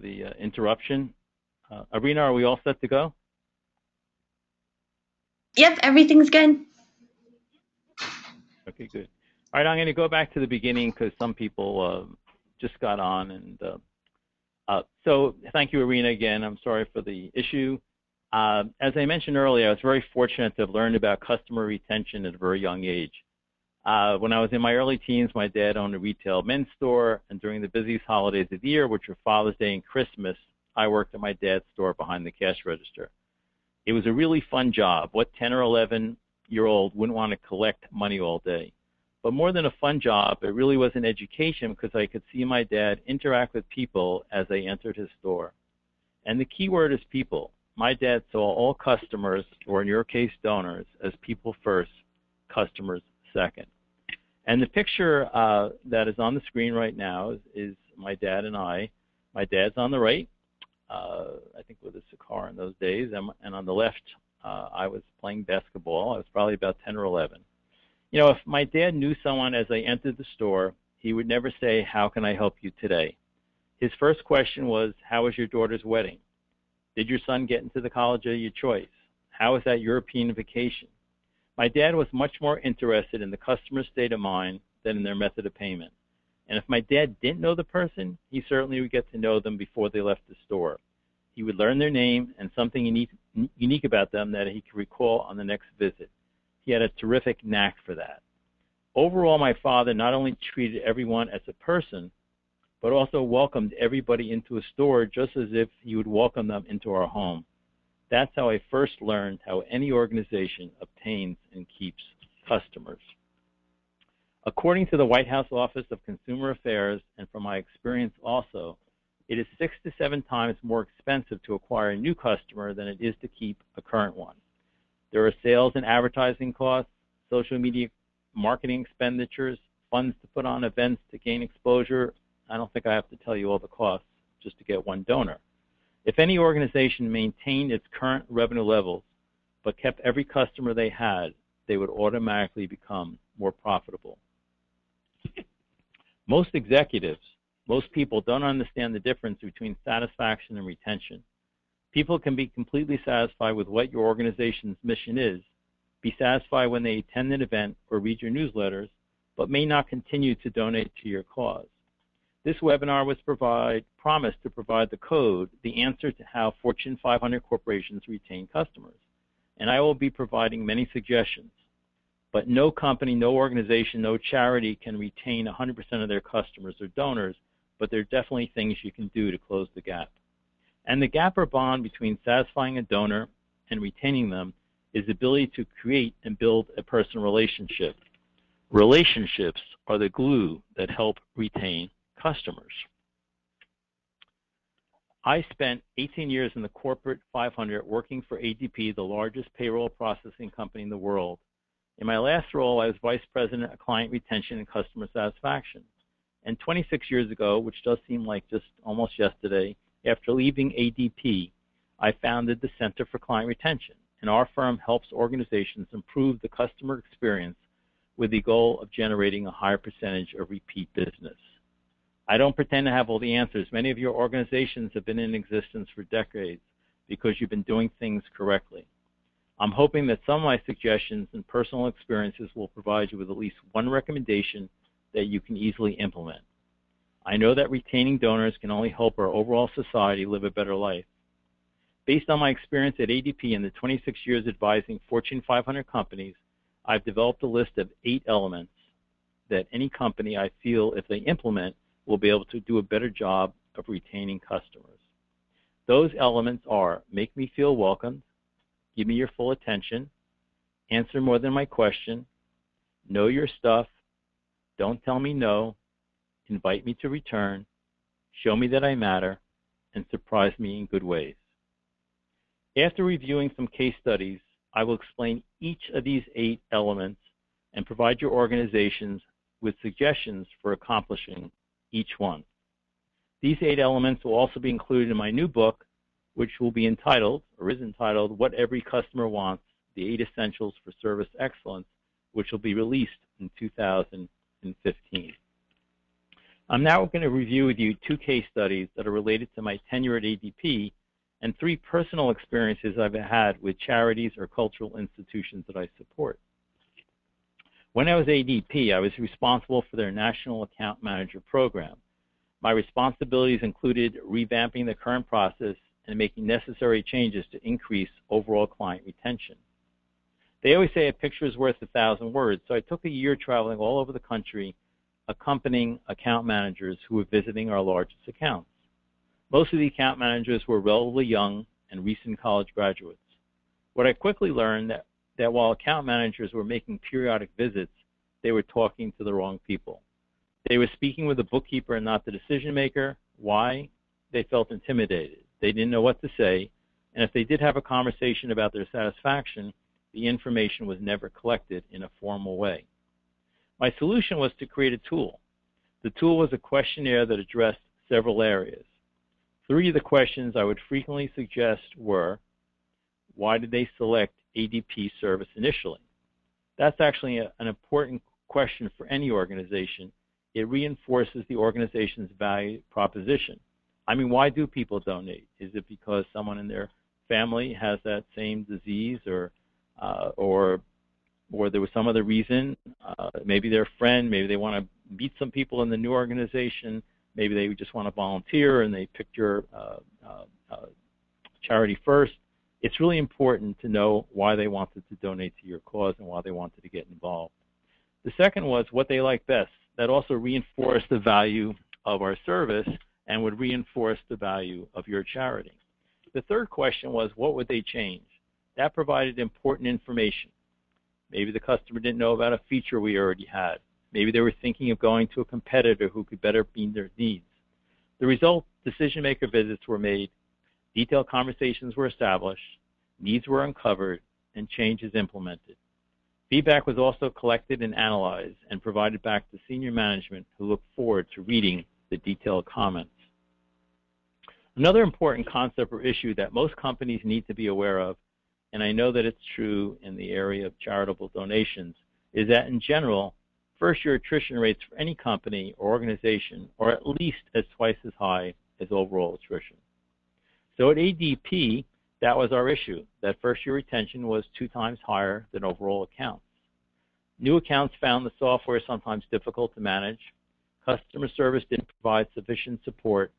the interruption. Irina, are we all set to go? Yep, everything's good. Okay, good. All right, I'm going to go back to the beginning because some people just got on. And so thank you, Irina, again. I'm sorry for the issue. As I mentioned earlier, I was very fortunate to have learned about customer retention at a very young age. When I was in my early teens, my dad owned a retail men's store, and during the busiest holidays of the year, which were Father's Day and Christmas, I worked at my dad's store behind the cash register. It was a really fun job. What 10 or 11-year-old wouldn't want to collect money all day? But more than a fun job, it really was an education because I could see my dad interact with people as they entered his store. And the key word is people. My dad saw all customers, or in your case, donors, as people first, customers second. And the picture that is on the screen right now is my dad and I. My dad's on the right, I think with a cigar in those days, and on the left, I was playing basketball. I was probably about 10 or 11. You know, if my dad knew someone as they entered the store, he would never say, "How can I help you today?" His first question was, "How was your daughter's wedding? Did your son get into the college of your choice? How was that European vacation?" My dad was much more interested in the customer's state of mind than in their method of payment. And if my dad didn't know the person, he certainly would get to know them before they left the store. He would learn their name and something unique about them that he could recall on the next visit. He had a terrific knack for that. Overall, my father not only treated everyone as a person, but also welcomed everybody into a store just as if he would welcome them into our home. That's how I first learned how any organization obtains and keeps customers. According to the White House Office of Consumer Affairs, and from my experience also, it is 6 to 7 times more expensive to acquire a new customer than it is to keep a current one. There are sales and advertising costs, social media marketing expenditures, funds to put on events to gain exposure. I don't think I have to tell you all the costs just to get one donor. If any organization maintained its current revenue levels but kept every customer they had, they would automatically become more profitable. Most executives, most people don't understand the difference between satisfaction and retention. People can be completely satisfied with what your organization's mission is, be satisfied when they attend an event or read your newsletters, but may not continue to donate to your cause. This webinar was promised to provide the code, the answer to how Fortune 500 corporations retain customers. And I will be providing many suggestions. But no company, no organization, no charity can retain 100% of their customers or donors, but there are definitely things you can do to close the gap. And the gap or bond between satisfying a donor and retaining them is the ability to create and build a personal relationship. Relationships are the glue that help retain customers. I spent 18 years in the corporate 500 working for ADP, the largest payroll processing company in the world. In my last role, I was Vice President of Client Retention and Customer Satisfaction. And 26 years ago, which does seem like just almost yesterday, after leaving ADP, I founded the Center for Client Retention. And our firm helps organizations improve the customer experience with the goal of generating a higher percentage of repeat business. I don't pretend to have all the answers. Many of your organizations have been in existence for decades because you've been doing things correctly. I'm hoping that some of my suggestions and personal experiences will provide you with at least one recommendation that you can easily implement. I know that retaining donors can only help our overall society live a better life. Based on my experience at ADP and the 26 years advising Fortune 500 companies, I've developed a list of 8 elements that any company I feel if they implement will be able to do a better job of retaining customers. Those elements are: make me feel welcomed, give me your full attention, answer more than my question, know your stuff, don't tell me no, invite me to return, show me that I matter, and surprise me in good ways. After reviewing some case studies, I will explain each of these 8 elements and provide your organizations with suggestions for accomplishing each one. These 8 elements will also be included in my new book, which will be entitled, or is entitled, What Every Customer Wants, the 8 Essentials for Service Excellence, which will be released in 2015. I'm now going to review with you 2 case studies that are related to my tenure at ADP and 3 personal experiences I've had with charities or cultural institutions that I support. When I was ADP, I was responsible for their National Account Manager program. My responsibilities included revamping the current process and making necessary changes to increase overall client retention. They always say a picture is worth 1,000 words, so I took a year traveling all over the country, accompanying account managers who were visiting our largest accounts. Most of the account managers were relatively young and recent college graduates. What I quickly learned that while account managers were making periodic visits, they were talking to the wrong people. They were speaking with the bookkeeper and not the decision maker. Why? They felt intimidated. They didn't know what to say, and if they did have a conversation about their satisfaction, the information was never collected in a formal way. My solution was to create a tool. The tool was a questionnaire that addressed several areas. 3 of the questions I would frequently suggest were, why did they select ADP service initially? That's actually an important question for any organization. It reinforces the organization's value proposition. I mean, why do people donate? Is it because someone in their family has that same disease, or there was some other reason? Maybe they're a friend, maybe they want to meet some people in the new organization, maybe they just want to volunteer and they picked your charity first. It's really important to know why they wanted to donate to your cause and why they wanted to get involved. The second was what they like best. That also reinforced the value of our service and would reinforce the value of your charity. The third question was, what would they change? That provided important information. Maybe the customer didn't know about a feature we already had. Maybe they were thinking of going to a competitor who could better meet their needs. The result, decision-maker visits were made, detailed conversations were established, needs were uncovered, and changes implemented. Feedback was also collected and analyzed and provided back to senior management, who looked forward to reading the detailed comments. Another important concept or issue that most companies need to be aware of, and I know that it's true in the area of charitable donations, is that in general, first-year attrition rates for any company or organization are at least as twice as high as overall attrition. So at ADP, that was our issue, that first-year retention was 2 times higher than overall accounts. New accounts found the software sometimes difficult to manage, customer service didn't provide sufficient support,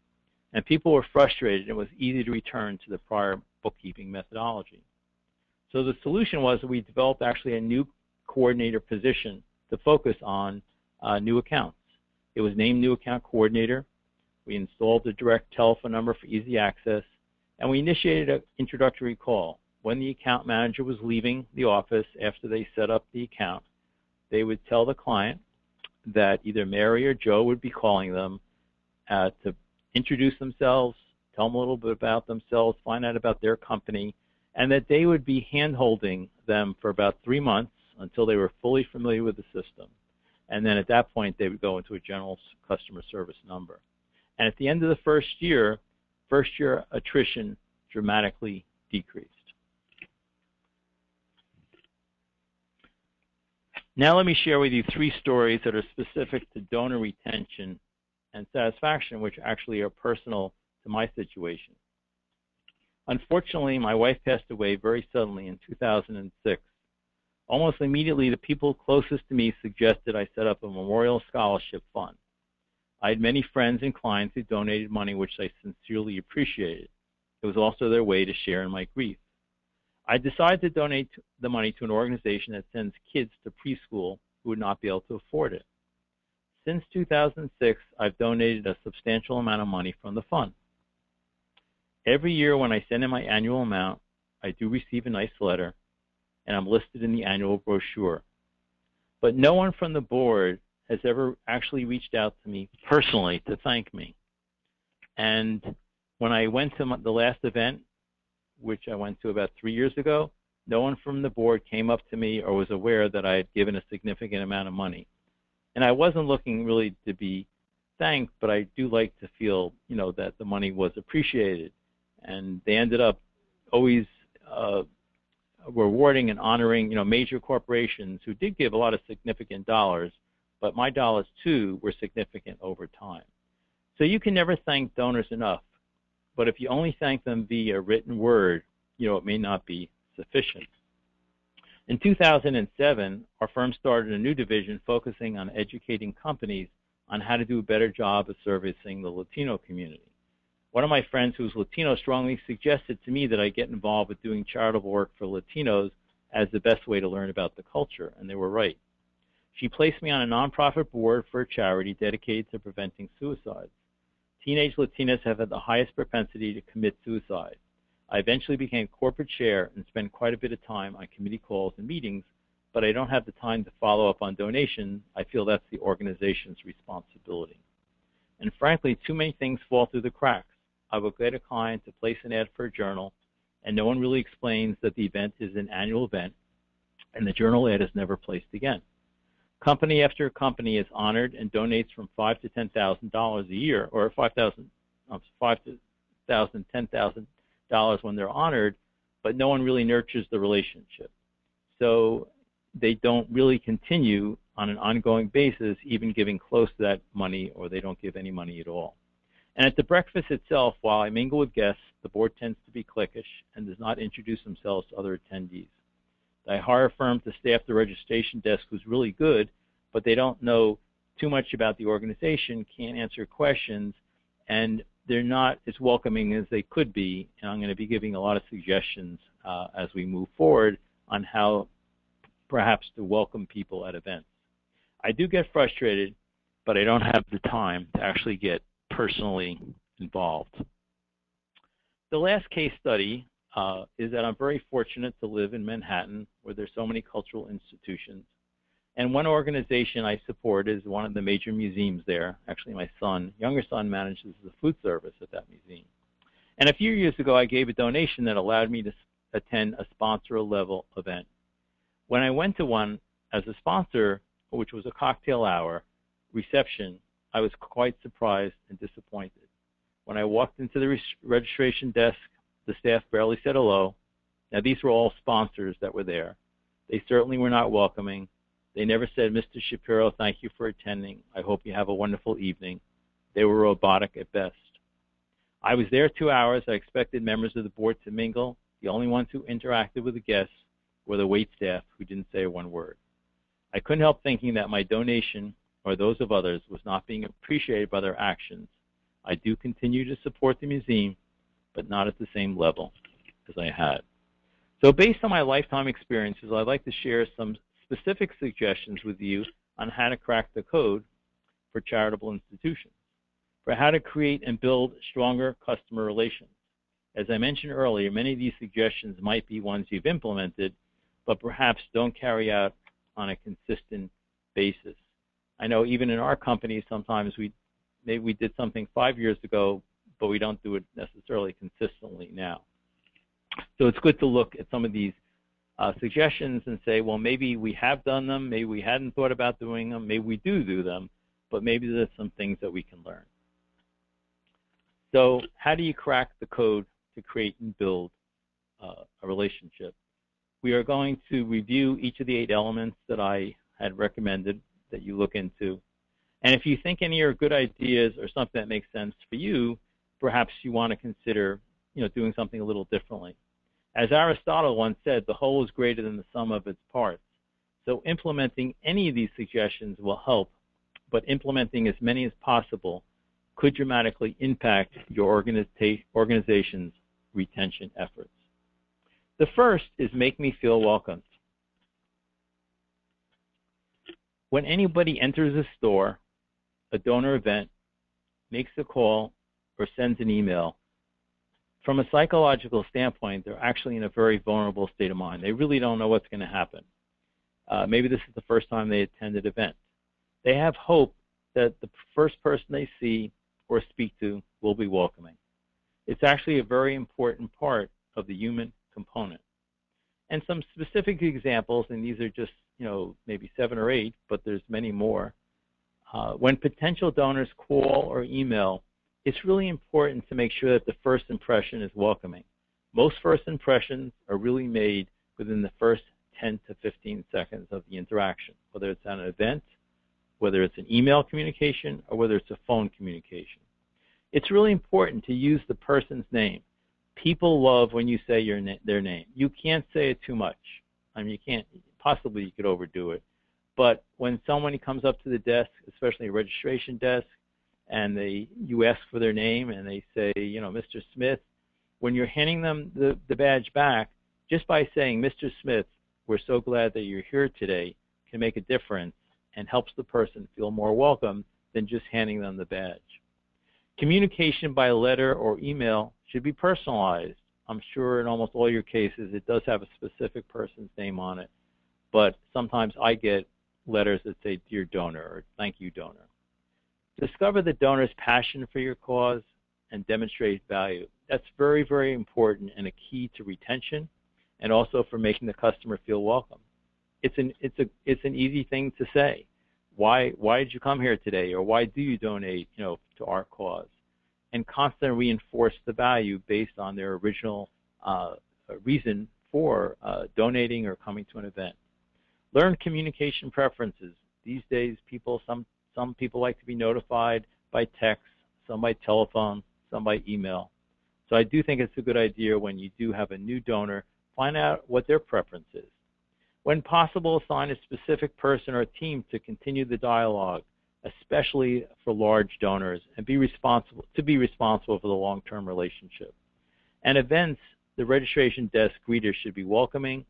and people were frustrated and it was easy to return to the prior bookkeeping methodology. So the solution was that we developed actually a new coordinator position to focus on new accounts. It was named New Account Coordinator. We installed a direct telephone number for easy access, and we initiated an introductory call. When the account manager was leaving the office after they set up the account, they would tell the client that either Mary or Joe would be calling them to introduce themselves, tell them a little bit about themselves, find out about their company, and that they would be hand-holding them for about 3 months until they were fully familiar with the system. And then at that point, they would go into a general customer service number. And at the end of the first year attrition dramatically decreased. Now let me share with you 3 stories that are specific to donor retention and satisfaction, which actually are personal to my situation. Unfortunately, my wife passed away very suddenly in 2006. Almost immediately, the people closest to me suggested I set up a memorial scholarship fund. I had many friends and clients who donated money, which I sincerely appreciated. It was also their way to share in my grief. I decided to donate the money to an organization that sends kids to preschool who would not be able to afford it. Since 2006, I've donated a substantial amount of money from the fund. Every year when I send in my annual amount, I do receive a nice letter, and I'm listed in the annual brochure. But no one from the board has ever actually reached out to me personally to thank me. And when I went to the last event, which I went to about 3 years ago, no one from the board came up to me or was aware that I had given a significant amount of money. And I wasn't looking really to be thanked, but I do like to feel, that the money was appreciated. And they ended up always rewarding and honoring, major corporations who did give a lot of significant dollars, but my dollars too were significant over time. So you can never thank donors enough, but if you only thank them via written word, it may not be sufficient. In 2007, our firm started a new division focusing on educating companies on how to do a better job of servicing the Latino community. One of my friends who's Latino strongly suggested to me that I get involved with doing charitable work for Latinos as the best way to learn about the culture, and they were right. She placed me on a nonprofit board for a charity dedicated to preventing suicides. Teenage Latinas have had the highest propensity to commit suicide. I eventually became corporate chair and spent quite a bit of time on committee calls and meetings, but I don't have the time to follow up on donations. I feel that's the organization's responsibility. And frankly, too many things fall through the cracks. I will get a client to place an ad for a journal, and no one really explains that the event is an annual event, and the journal ad is never placed again. Company after company is honored and donates from $5,000 to $10,000 a year, or $5,000 to $10,000 when they're honored, but no one really nurtures the relationship. So they don't really continue on an ongoing basis, even giving close to that money, or they don't give any money at all. And at the breakfast itself, while I mingle with guests, the board tends to be cliquish and does not introduce themselves to other attendees. I hire a firm to staff the registration desk who's really good, but they don't know too much about the organization, can't answer questions, and they're not as welcoming as they could be. And I'm going to be giving a lot of suggestions as we move forward on how perhaps to welcome people at events. I do get frustrated, but I don't have the time to actually get personally involved. The last case study is that I'm very fortunate to live in Manhattan, where there's so many cultural institutions. And one organization I support is one of the major museums there. Actually, my younger son, manages the food service at that museum. And a few years ago, I gave a donation that allowed me to attend a sponsor-level event. When I went to one as a sponsor, which was a cocktail hour reception, I was quite surprised and disappointed. When I walked into the registration desk, the staff barely said hello. Now, these were all sponsors that were there. They certainly were not welcoming. They never said, Mr. Shapiro, thank you for attending. I hope you have a wonderful evening. They were robotic at best. I was there 2 hours. I expected members of the board to mingle. The only ones who interacted with the guests were the wait staff, who didn't say one word. I couldn't help thinking that my donation, or those of others, was not being appreciated by their actions. I do continue to support the museum, but not at the same level as I had. So based on my lifetime experiences, I'd like to share some specific suggestions with you on how to crack the code for charitable institutions, for how to create and build stronger customer relations. As I mentioned earlier, many of these suggestions might be ones you've implemented, but perhaps don't carry out on a consistent basis. I know even in our company, sometimes maybe we did something 5 years ago, but we don't do it necessarily consistently now. So it's good to look at some of these suggestions and say, well, maybe we have done them, maybe we hadn't thought about doing them, maybe we do them, but maybe there's some things that we can learn. So how do you crack the code to create and build a relationship? We are going to review each of the 8 elements that I had recommended that you look into. And if you think any are good ideas or something that makes sense for you, perhaps you want to consider doing something a little differently. As Aristotle once said, the whole is greater than the sum of its parts. So implementing any of these suggestions will help, but implementing as many as possible could dramatically impact your organization's retention efforts. The first is make me feel welcomed. When anybody enters a store, a donor event, makes a call, or sends an email, from a psychological standpoint, they're actually in a very vulnerable state of mind. They really don't know what's going to happen. Maybe this is the first time they attend an event. They have hope that the first person they see or speak to will be welcoming. It's actually a very important part of the human component. And some specific examples, and these are just maybe 7 or 8, but there's many more. When potential donors call or email, it's really important to make sure that the first impression is welcoming. Most first impressions are really made within the first 10 to 15 seconds of the interaction, whether it's at an event whether it's an email communication or whether it's a phone communication. It's really important to use the person's name. People love when you say their name. You can't say it too much. I mean, you can't, possibly you could overdo it. But when someone comes up to the desk, especially a registration desk, and you ask for their name and they say, Mr. Smith, when you're handing them the badge back, just by saying, Mr. Smith, we're so glad that you're here today, can make a difference and helps the person feel more welcome than just handing them the badge. Communication by letter or email should be personalized. I'm sure in almost all your cases it does have a specific person's name on it, but sometimes I get letters that say, Dear Donor, or Thank you, Donor. Discover the donor's passion for your cause and demonstrate value. That's very, very important and a key to retention and also for making the customer feel welcome. It's an easy thing to say. Why did you come here today, or why do you donate, to our cause? And constantly reinforce the value based on their original reason for donating or coming to an event. Learn communication preferences. These days, some people like to be notified by text, some by telephone, some by email. So I do think it's a good idea when you do have a new donor, find out what their preference is. When possible, assign a specific person or team to continue the dialogue, especially for large donors, and be responsible for the long-term relationship. And events, the registration desk greeters should be welcoming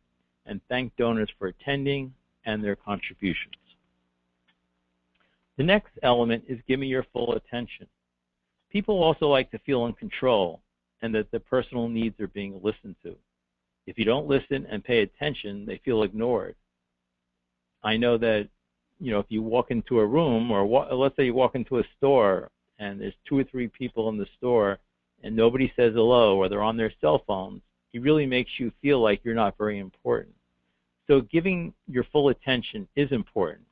and thank donors for attending and their contributions. The next element is give me your full attention. People also like to feel in control and that their personal needs are being listened to. If you don't listen and pay attention, they feel ignored. I know that, if you walk into a room, or let's say you walk into a store and there's 2 or 3 people in the store and nobody says hello, or they're on their cell phones, it really makes you feel like you're not very important. So giving your full attention is important.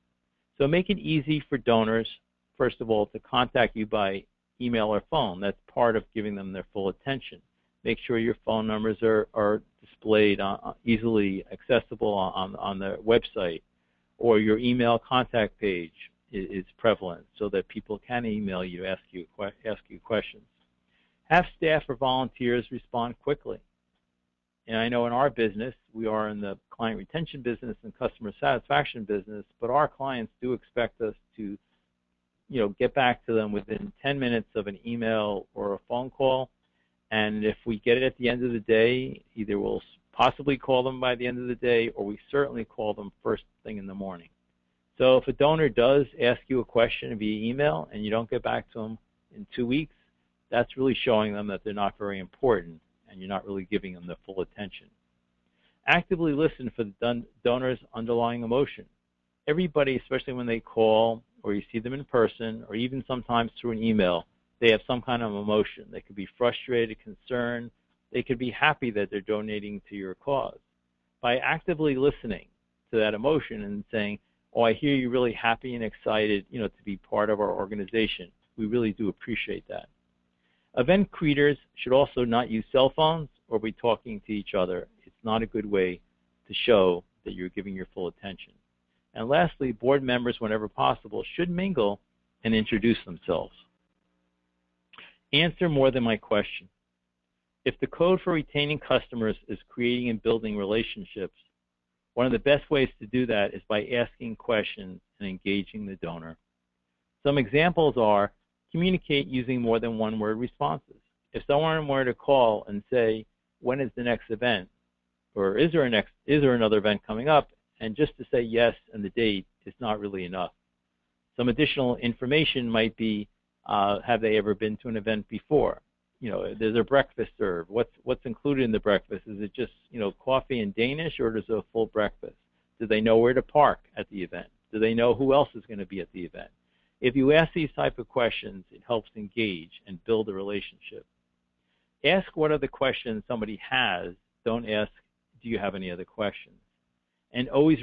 So make it easy for donors, first of all, to contact you by email or phone. That's part of giving them their full attention. Make sure your phone numbers are displayed easily accessible on the website, or your email contact page is prevalent so that people can email you, ask you questions. Have staff or volunteers respond quickly. And I know in our business, we are in the client retention business and customer satisfaction business, but our clients do expect us to, get back to them within 10 minutes of an email or a phone call. And if we get it at the end of the day, either we'll possibly call them by the end of the day, or we certainly call them first thing in the morning. So if a donor does ask you a question via email and you don't get back to them in 2 weeks, that's really showing them that they're not very important and you're not really giving them the full attention. Actively listen for the donor's underlying emotion. Everybody, especially when they call or you see them in person or even sometimes through an email, they have some kind of emotion. They could be frustrated, concerned. They could be happy that they're donating to your cause. By actively listening to that emotion and saying, oh, I hear you're really happy and excited, to be part of our organization. We really do appreciate that. Event greeters should also not use cell phones or be talking to each other. It's not a good way to show that you're giving your full attention. And lastly, board members, whenever possible, should mingle and introduce themselves. Answer more than my question. If the code for retaining customers is creating and building relationships, one of the best ways to do that is by asking questions and engaging the donor. Some examples are communicate using more than one-word responses. If someone were to call and say, when is the next event? Or is there another event coming up? And just to say yes and the date is not really enough. Some additional information might be, have they ever been to an event before? There's a breakfast served. What's included in the breakfast? Is it just, coffee and Danish, or is it a full breakfast? Do they know where to park at the event? Do they know who else is going to be at the event? If you ask these type of questions, it helps engage and build a relationship. Ask what other questions somebody has. Don't ask, do you have any other questions? And always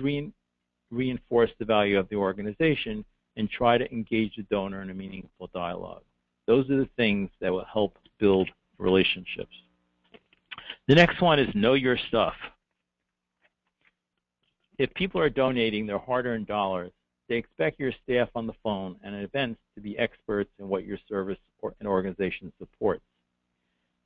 reinforce the value of the organization and try to engage the donor in a meaningful dialogue. Those are the things that will help build relationships. The next one is know your stuff. If people are donating their hard-earned dollars, they expect your staff on the phone and at events to be experts in what your service and organization supports.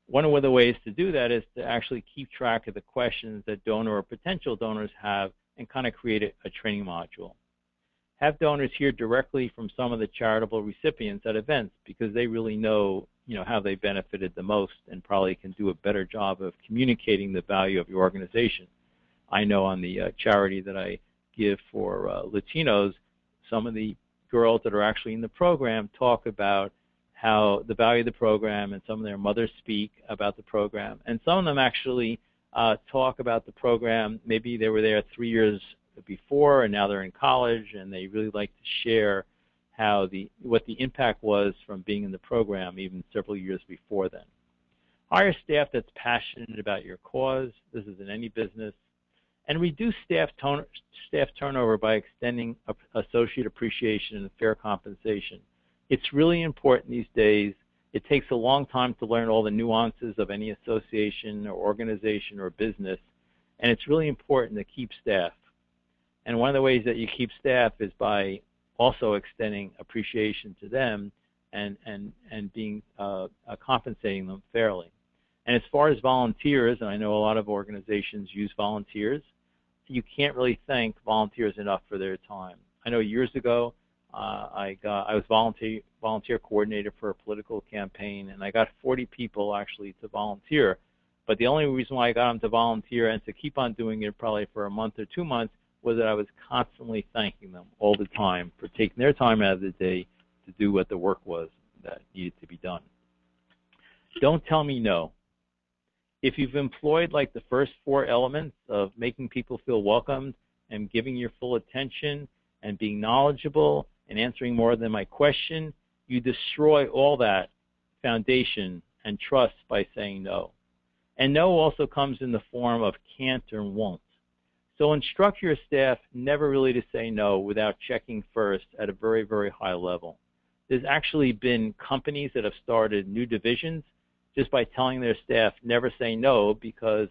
One of the ways to do that is to actually keep track of the questions that donor or potential donors have and kind of create a training module. Have donors hear directly from some of the charitable recipients at events because they really know, how they benefited the most and probably can do a better job of communicating the value of your organization. I know on the charity that I give for Latinos, some of the girls that are actually in the program talk about how the value of the program, and some of their mothers speak about the program. And some of them actually talk about the program. Maybe they were there 3 years before and now they're in college, and they really like to share what the impact was from being in the program even several years before then. Hire staff that's passionate about your cause. This is in any business. And reduce staff turnover by extending associate appreciation and fair compensation. It's really important these days. It takes a long time to learn all the nuances of any association or organization or business, and it's really important to keep staff. And one of the ways that you keep staff is by also extending appreciation to them and being compensating them fairly. And as far as volunteers, and I know a lot of organizations use volunteers, you can't really thank volunteers enough for their time. I know years ago, I was volunteer coordinator for a political campaign, and I got 40 people actually to volunteer. But the only reason why I got them to volunteer and to keep on doing it probably for a month or 2 months was that I was constantly thanking them all the time for taking their time out of the day to do what the work was that needed to be done. Don't tell me no. If you've employed like the first 4 elements of making people feel welcomed and giving your full attention and being knowledgeable and answering more than my question, you destroy all that foundation and trust by saying no. And no also comes in the form of can't or won't. So instruct your staff never really to say no without checking first at a very, very high level. There's actually been companies that have started new divisions just by telling their staff never say no, because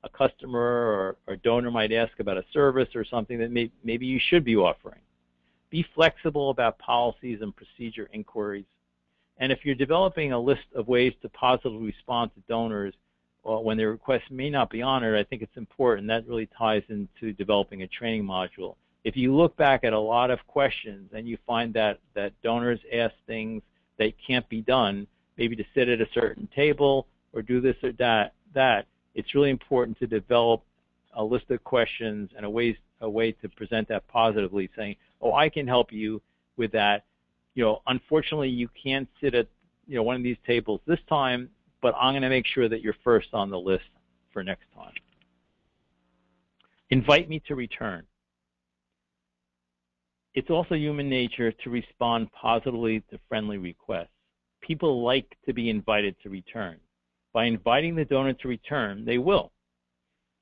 a customer or donor might ask about a service or something that maybe you should be offering. Be flexible about policies and procedure inquiries. And if you're developing a list of ways to positively respond to donors when their requests may not be honored, I think it's important. That really ties into developing a training module. If you look back at a lot of questions and you find that donors ask things that can't be done, maybe to sit at a certain table or do this or that, it's really important to develop a list of questions and a way to present that positively, saying, oh, I can help you with that. Unfortunately, you can't sit at one of these tables this time, but I'm going to make sure that you're first on the list for next time. Invite me to return. It's also human nature to respond positively to friendly requests. People like to be invited to return. By inviting the donor to return, they will.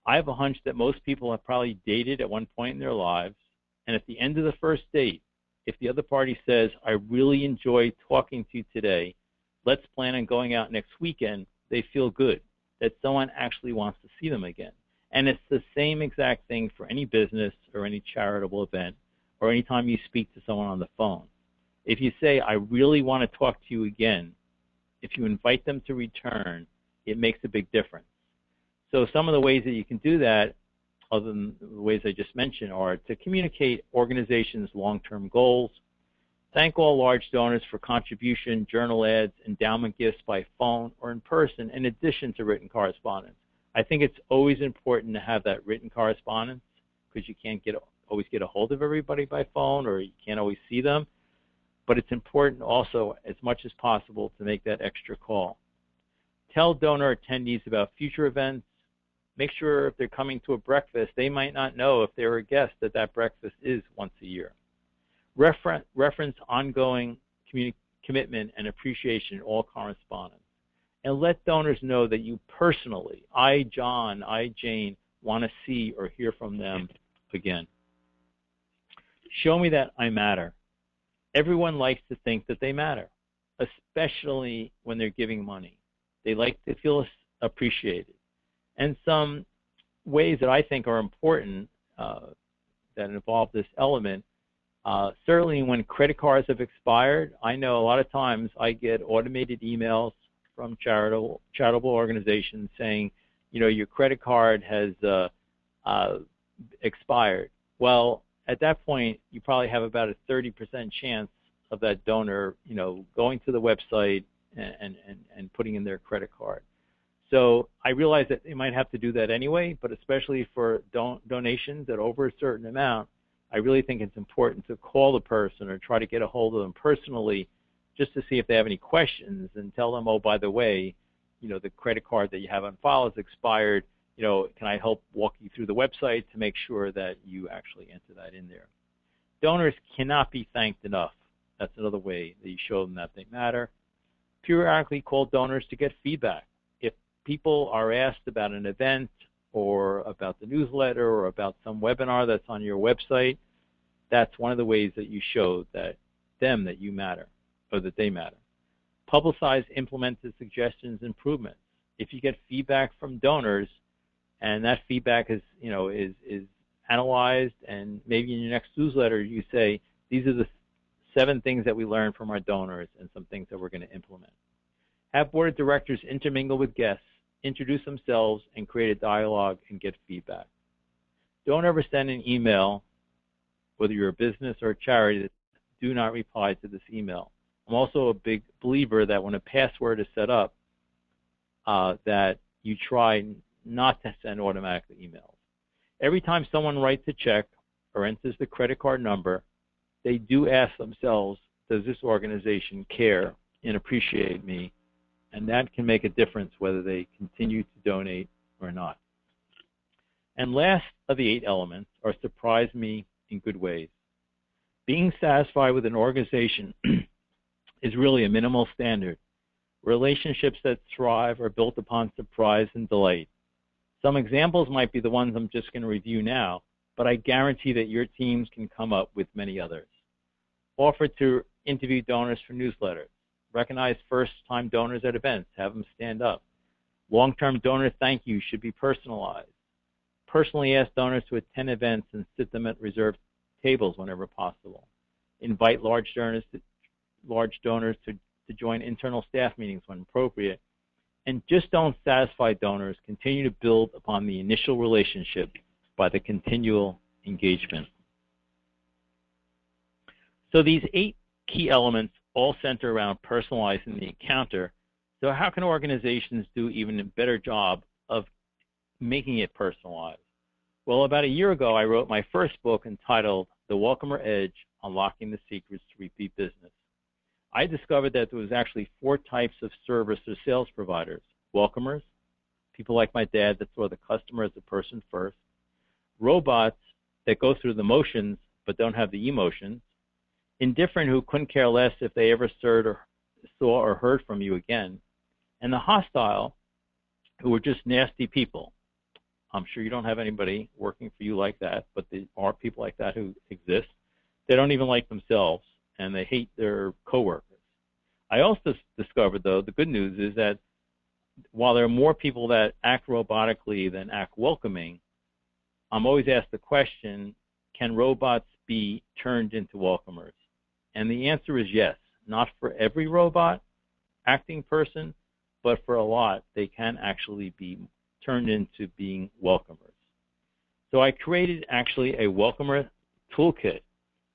I have a hunch that most people have probably dated at one point in their lives, and at the end of the first date, if the other party says, I really enjoyed talking to you today, let's plan on going out next weekend, they feel good that someone actually wants to see them again. And it's the same exact thing for any business or any charitable event or anytime you speak to someone on the phone. If you say, I really want to talk to you again, if you invite them to return, it makes a big difference. So some of the ways that you can do that, other than the ways I just mentioned, are to communicate organizations' long-term goals, thank all large donors for contribution, journal ads, endowment gifts by phone or in person, in addition to written correspondence. I think it's always important to have that written correspondence because you can't always get a hold of everybody by phone, or you can't always see them. But it's important also, as much as possible, to make that extra call. Tell donor attendees about future events. Make sure if they're coming to a breakfast, they might not know if they're a guest that breakfast is once a year. Reference ongoing commitment and appreciation in all correspondence. And let donors know that you personally, I, John, I, Jane, want to see or hear from them again. Show me that I matter. Everyone likes to think that they matter, especially when they're giving money. They like to feel appreciated. And some ways that I think are important that involve this element Certainly when credit cards have expired, I know a lot of times I get automated emails from charitable organizations saying, your credit card has expired. Well, at that point, you probably have about a 30% chance of that donor, going to the website and putting in their credit card. So I realize that they might have to do that anyway, but especially for donations at over a certain amount, I really think it's important to call the person or try to get a hold of them personally just to see if they have any questions and tell them, oh, by the way, the credit card that you have on file is expired. Can I help walk you through the website to make sure that you actually enter that in there? Donors cannot be thanked enough. That's another way that you show them that they matter. Periodically call donors to get feedback. If people are asked about an event or about the newsletter or about some webinar that's on your website, that's one of the ways that you show that you matter or that they matter. Publicize implemented suggestions, improvements. If you get feedback from donors and that feedback is analyzed, and maybe in your next newsletter you say, these are the 7 things that we learned from our donors and some things that we're going to implement. Have board of directors intermingle with guests, introduce themselves, and create a dialogue and get feedback. Don't ever send an email, whether you're a business or a charity, that do not reply to this email. I'm also a big believer that when a password is set up, that you try not to send automatic emails. Every time someone writes a check or enters the credit card number, they do ask themselves, does this organization care and appreciate me? And that can make a difference whether they continue to donate or not. And last of the 8 elements are surprise me in good ways. Being satisfied with an organization is really a minimal standard. Relationships that thrive are built upon surprise and delight. Some examples might be the ones I'm just going to review now, but I guarantee that your teams can come up with many others. Offer to interview donors for newsletters. Recognize first-time donors at events. Have them stand up. Long-term donor thank you should be personalized. Personally ask donors to attend events and sit them at reserved tables whenever possible. Invite large donors to join internal staff meetings when appropriate. And just don't satisfy donors. Continue to build upon the initial relationship by the continual engagement. So these 8 key elements all center around personalizing the encounter. So how can organizations do even a better job of making it personalized? Well, about a year ago, I wrote my first book entitled The Welcomer Edge, Unlocking the Secrets to Repeat Business. I discovered that there was actually 4 types of service or sales providers. Welcomers, people like my dad that saw the customer as a person first. Robots that go through the motions but don't have the emotions. Indifferent, who couldn't care less if they ever saw or heard from you again. And the hostile, who were just nasty people. I'm sure you don't have anybody working for you like that, but there are people like that who exist. They don't even like themselves, and they hate their coworkers. I also discovered, though, the good news is that while there are more people that act robotically than act welcoming, I'm always asked the question, can robots be turned into welcomers? And the answer is yes. Not for every robot acting person, but for a lot, they can actually be turned into being welcomers. So I created actually a welcomer toolkit.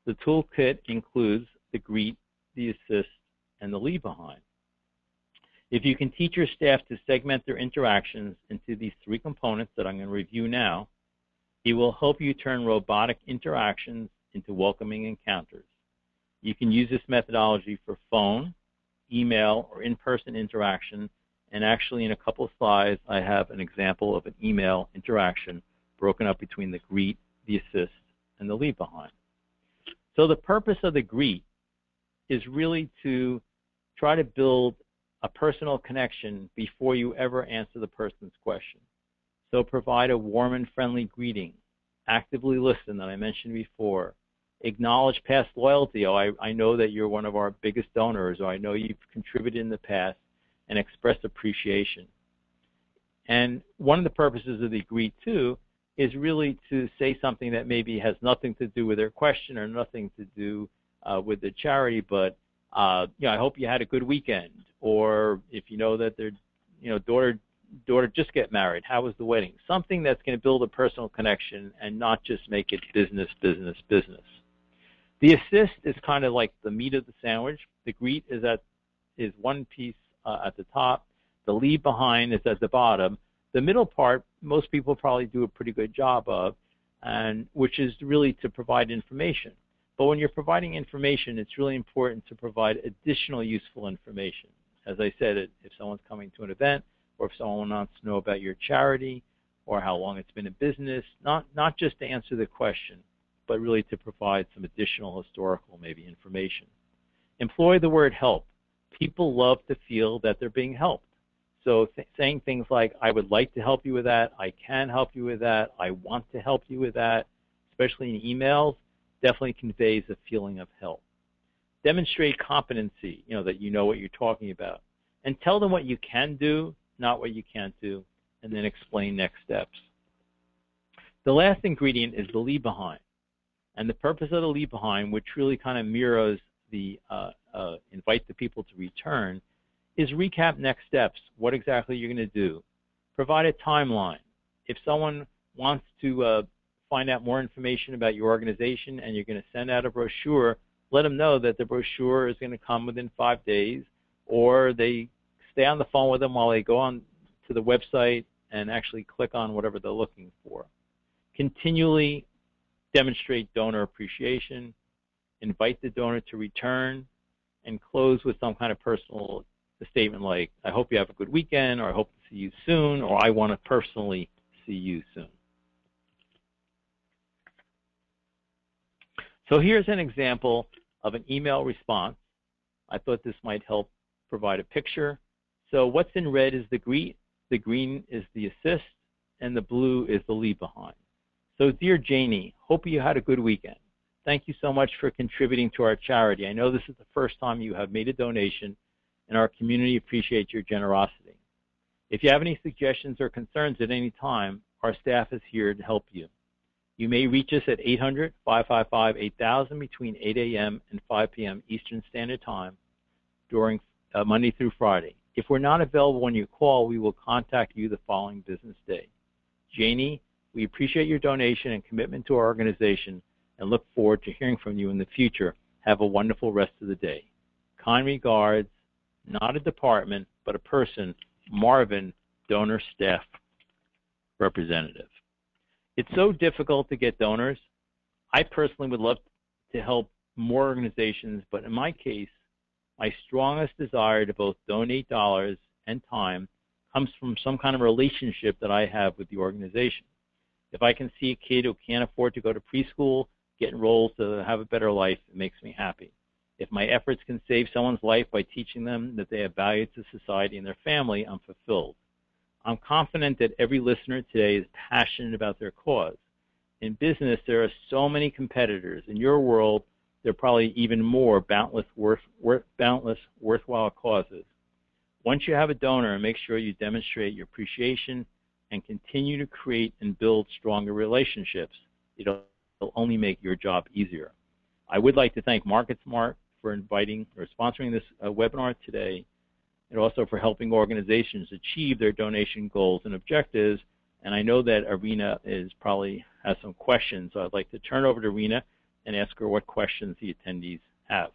The toolkit includes the greet, the assist, and the leave behind. If you can teach your staff to segment their interactions into these 3 components that I'm going to review now, it will help you turn robotic interactions into welcoming encounters. You can use this methodology for phone, email, or in-person interaction, and actually in a couple of slides I have an example of an email interaction broken up between the greet, the assist, and the leave behind. So the purpose of the greet is really to try to build a personal connection before you ever answer the person's question. So provide a warm and friendly greeting. Actively listen, that I mentioned before. Acknowledge past loyalty. Oh, I know that you're one of our biggest donors, or I know you've contributed in the past, and express appreciation. And one of the purposes of the greet, too, is really to say something that maybe has nothing to do with their question or nothing to do with the charity, but I hope you had a good weekend. Or if you know that their daughter just get married, how was the wedding? Something that's going to build a personal connection and not just make it business, business, business. The assist is kind of like the meat of the sandwich. The greet is one piece at the top. The leave behind is at the bottom. The middle part, most people probably do a pretty good job of, and which is really to provide information. But when you're providing information, it's really important to provide additional useful information. As I said, if someone's coming to an event, or if someone wants to know about your charity, or how long it's been in business, not just to answer the question, but really to provide some additional historical maybe information. Employ the word help. People love to feel that they're being helped. So saying things like, I would like to help you with that, I can help you with that, I want to help you with that, especially in emails, definitely conveys a feeling of help. Demonstrate competency, that you know what you're talking about. And tell them what you can do, not what you can't do, and then explain next steps. The last ingredient is the leave behind. And the purpose of the leave behind, which really kind of mirrors the invite the people to return, is recap next steps, what exactly you're going to do. Provide a timeline. If someone wants to find out more information about your organization and you're going to send out a brochure, let them know that the brochure is going to come within 5 days, or they stay on the phone with them while they go on to the website and actually click on whatever they're looking for. Continually demonstrate donor appreciation, invite the donor to return, and close with some kind of personal statement like, I hope you have a good weekend, or I hope to see you soon, or I want to personally see you soon. So here's an example of an email response. I thought this might help provide a picture. So what's in red is the greet, the green is the assist, and the blue is the leave behind. So dear Janie, hope you had a good weekend. Thank you so much for contributing to our charity. I know this is the first time you have made a donation, and our community appreciates your generosity. If you have any suggestions or concerns at any time, our staff is here to help you. You may reach us at 800-555-8000 between 8 a.m. and 5 p.m. Eastern Standard Time during Monday through Friday. If we're not available when you call, we will contact you the following business day. Janie, we appreciate your donation and commitment to our organization and look forward to hearing from you in the future. Have a wonderful rest of the day. Kind regards, not a department, but a person, Marvin, donor staff representative. It's so difficult to get donors. I personally would love to help more organizations, but in my case, my strongest desire to both donate dollars and time comes from some kind of relationship that I have with the organization. If I can see a kid who can't afford to go to preschool get enrolled to have a better life, it makes me happy. If my efforts can save someone's life by teaching them that they have value to society and their family, I'm fulfilled. I'm confident that every listener today is passionate about their cause. In business, there are so many competitors. In your world, there are probably even more boundless worthwhile causes. Once you have a donor, make sure you demonstrate your appreciation and continue to create and build stronger relationships. It'll only make your job easier. I would like to thank MarketSmart for inviting or sponsoring this webinar today, and also for helping organizations achieve their donation goals and objectives. And I know that Irina probably has some questions, so I'd like to turn over to Irina and ask her what questions the attendees have.